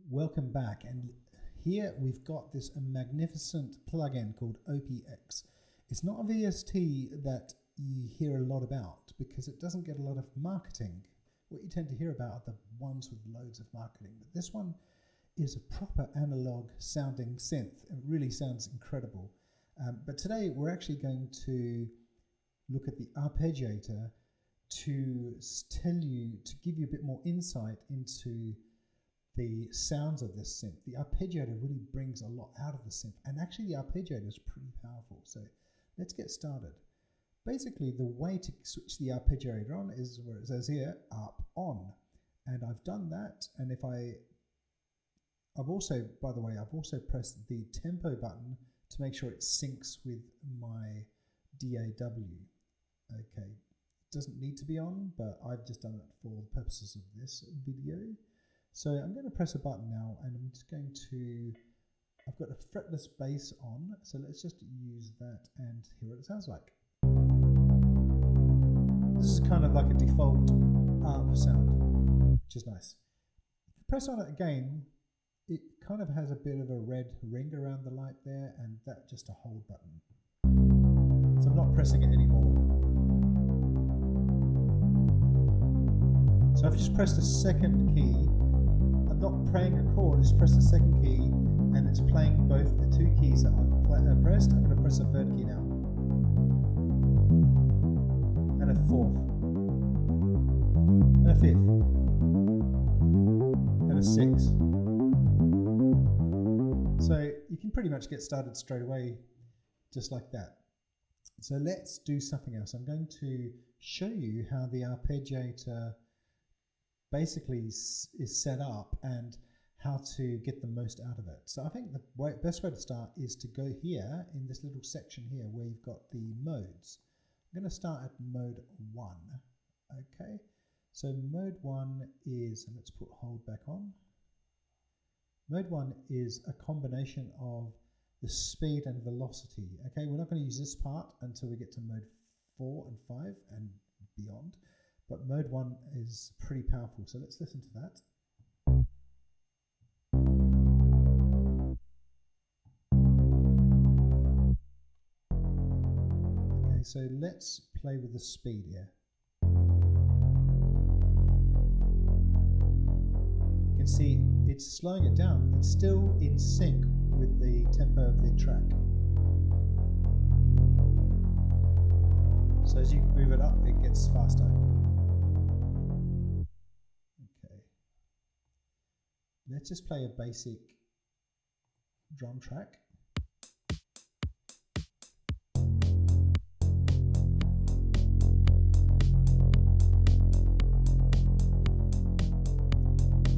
Welcome back, and here we've got this magnificent plugin called OP-X. It's not a VST that you hear a lot about because it doesn't get a lot of marketing. What you tend to hear about are the ones with loads of marketing, but this one is a proper analog sounding synth. It really sounds incredible. But today we're actually going to look at the arpeggiator to give you a bit more insight into the sounds of this synth. The arpeggiator really brings a lot out of the synth, and actually the arpeggiator is pretty powerful. So let's get started. Basically, the way to switch the arpeggiator on is where it says here, arp on. And I've done that, and I've also pressed the tempo button to make sure it syncs with my DAW. Okay, it doesn't need to be on, but I've just done it for the purposes of this video. So I'm going to press a button now, and I'm just going to, I've got a fretless bass on, so let's just use that and hear what it sounds like. This is kind of like a default arp sound, which is nice. If you press on it again, it kind of has a bit of a red ring around the light there, and that's just a hold button. So I'm not pressing it anymore. So I've just pressed a second key. I'm not playing a chord, I just press the second key, and it's playing both the two keys that I've pressed. I'm going to press a third key now. And a fourth. And a fifth. And a sixth. So you can pretty much get started straight away just like that. So let's do something else. I'm going to show you how the arpeggiator basically is set up and how to get the most out of it. So I think the best way to start is to go here in this little section here where you've got the modes. I'm going to start at mode 1. Okay, so mode 1 is, and let's put hold back on. Mode 1 is a combination of the speed and velocity. Okay, we're not going to use this part until we get to mode 4 and 5 and beyond. But mode 1 is pretty powerful, so let's listen to that. Okay, so let's play with the speed here. You can see it's slowing it down. It's still in sync with the tempo of the track. So as you move it up, it gets faster. Let's just play a basic drum track.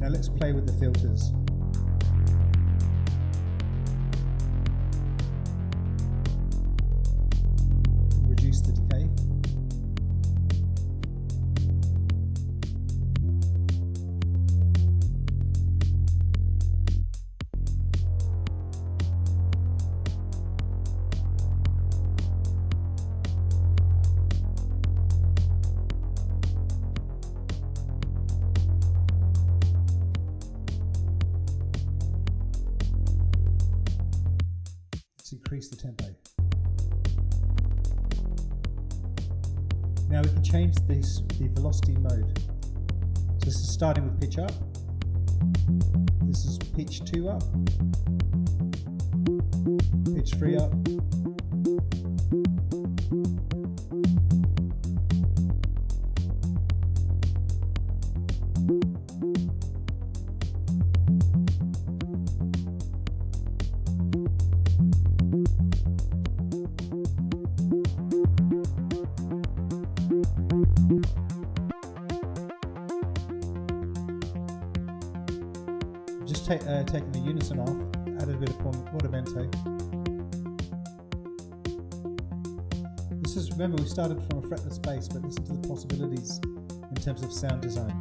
Now let's play with the filters. Reduce the decay. Increase the tempo. Now we can change the velocity mode. So this is starting with pitch up. This is pitch 2 up. Pitch 3 up. Just taking the unison off, added a bit of Formento. This is, remember, we started from a fretless bass, but listen to the possibilities in terms of sound design.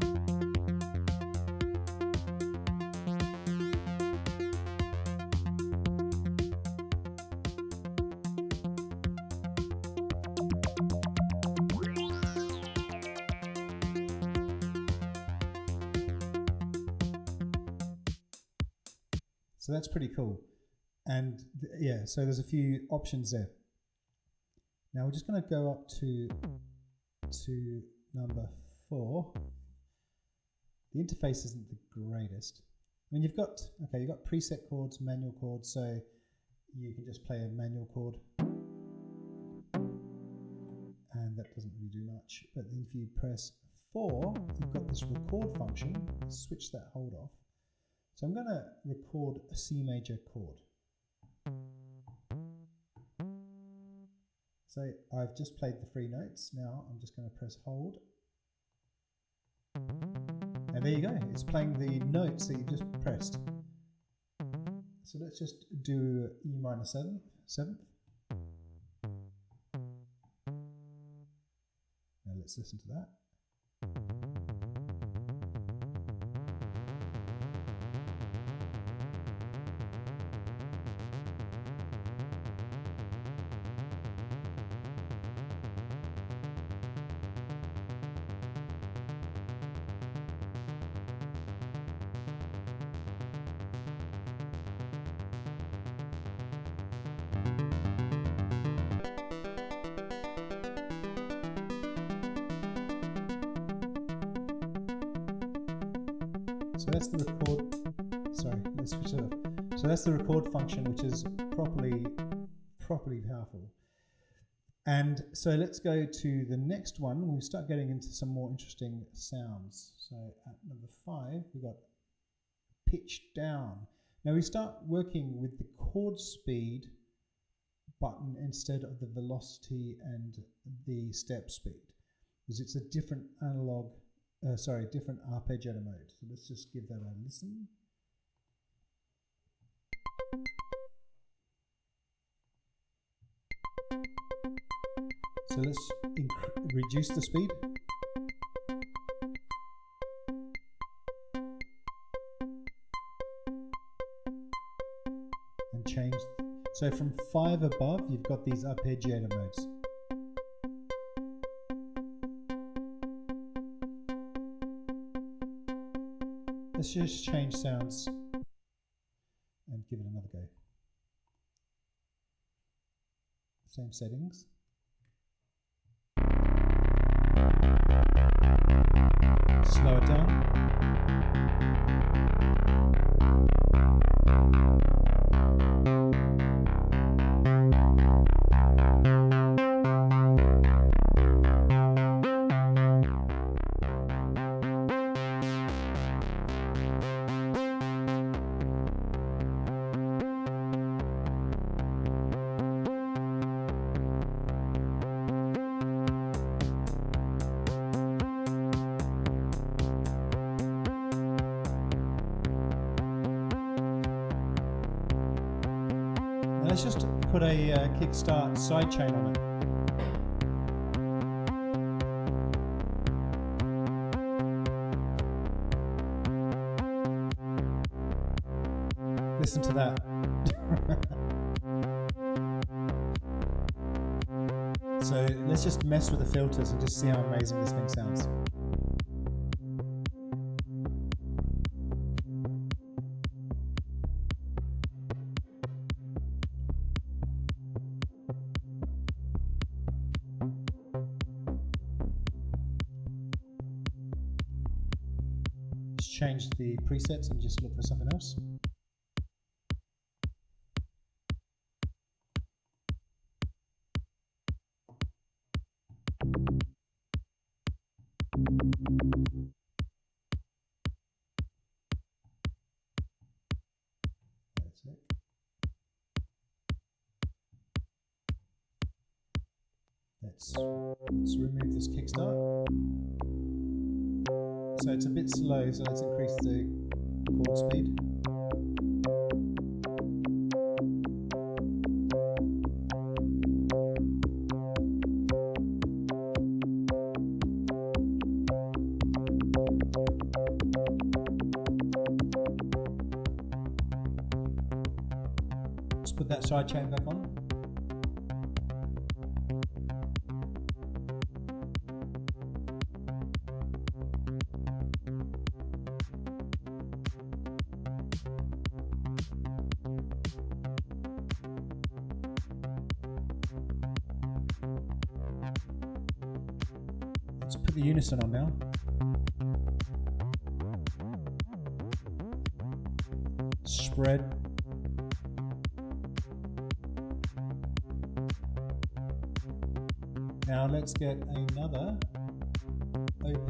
So that's pretty cool. And yeah, so there's a few options there. Now we're just going to go up to number 4. The interface isn't the greatest. I mean, you've got preset chords, manual chords, so you can just play a manual chord, and that doesn't really do much. But then if you press 4, you've got this record function. Switch that hold off. So I'm going to record a C major chord. So I've just played the 3 notes. Now I'm just going to press hold. And there you go. It's playing the notes that you just pressed. So let's just do E minor 7th. Now let's listen to that. So that's the record. Sorry, let's switch it up. So that's the record function, which is properly powerful. And so let's go to the next one. We'll start getting into some more interesting sounds. So at number 5, we've got pitch down. Now we start working with the chord speed button instead of the velocity and the step speed, because it's a different different arpeggiator mode. So let's just give that a listen. So let's reduce the speed. And change. So from 5 above, you've got these arpeggiator modes. Let's just change sounds and give it another go. Same settings. Slow it down. Let's just put a Kickstart sidechain on it. Listen to that. So let's just mess with the filters and just see how amazing this thing sounds. Change the presets and just look for something else. That's it. Let's remove this Kickstart. So it's a bit slow, so let's increase the chord speed. Let's put that sidechain back on. the unison on now. Spread. Now let's get another OP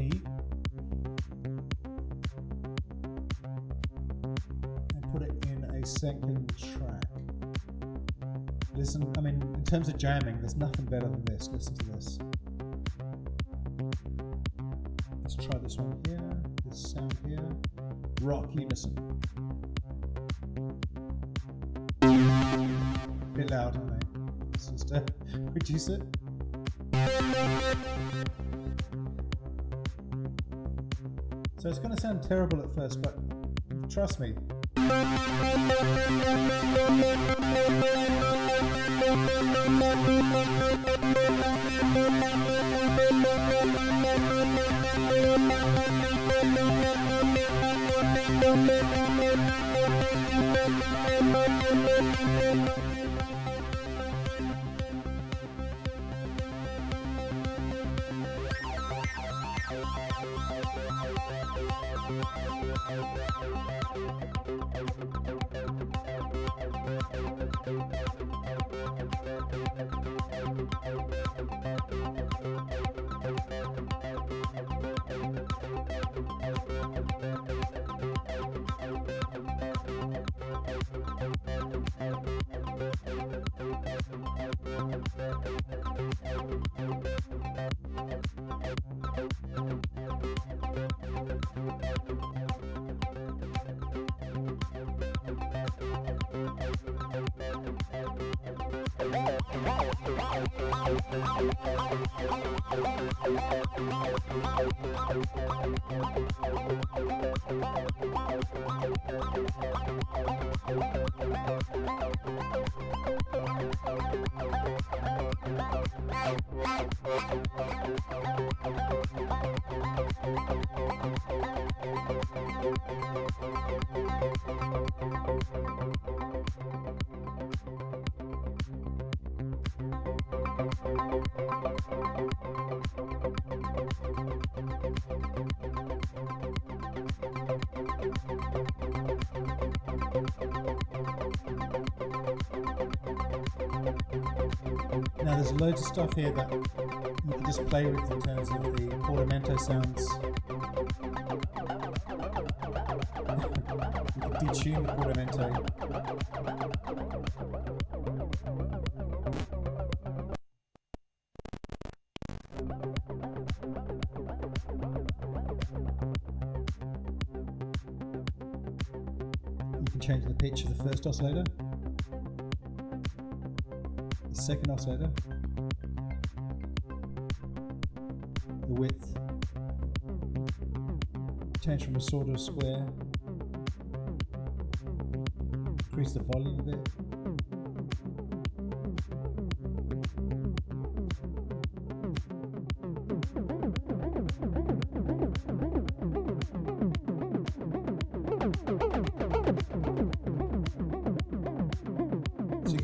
and put it in a second track. Listen, I mean, in terms of jamming, there's nothing better than this. Listen to this. Let's try this one here, this sound here. Rock unison. Bit loud, aren't they? Let's just reduce it. So it's going to sound terrible at first, but trust me. Now there's loads of stuff here that you can just play with in terms of the portamento sounds. You can detune the portamento. You can change the pitch of the first oscillator. Second oscillator, the width, change from a saw to a square, increase the volume a bit.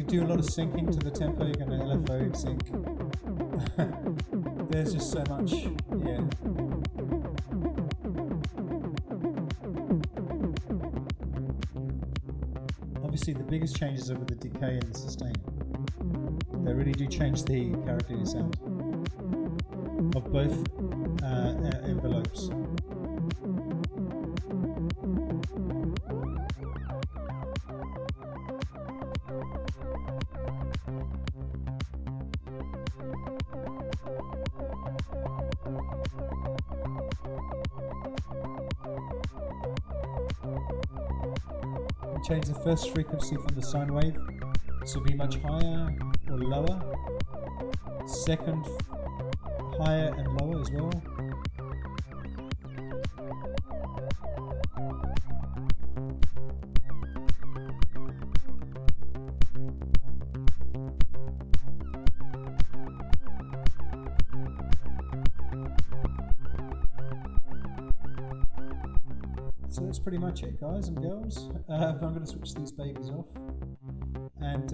Do a lot of syncing to the tempo. You're going to LFO sync. There's just so much, yeah. Obviously, the biggest changes are with the decay and the sustain. They really do change the character of your sound of both envelopes. Change the first frequency from the sine wave, so be much higher or lower. Second, higher and lower as well. So that's pretty much it, guys and girls. I'm going to switch these babies off. And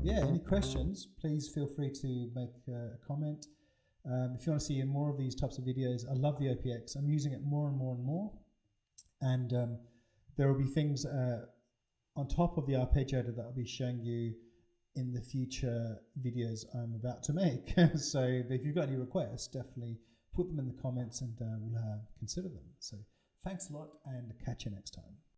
yeah, any questions, please feel free to make a comment. If you want to see more of these types of videos, I love the OP-X. I'm using it more and more and more. And there will be things on top of the arpeggiator that I'll be showing you in the future videos I'm about to make. So if you've got any requests, definitely put them in the comments and we'll consider them. So thanks a lot and catch you next time.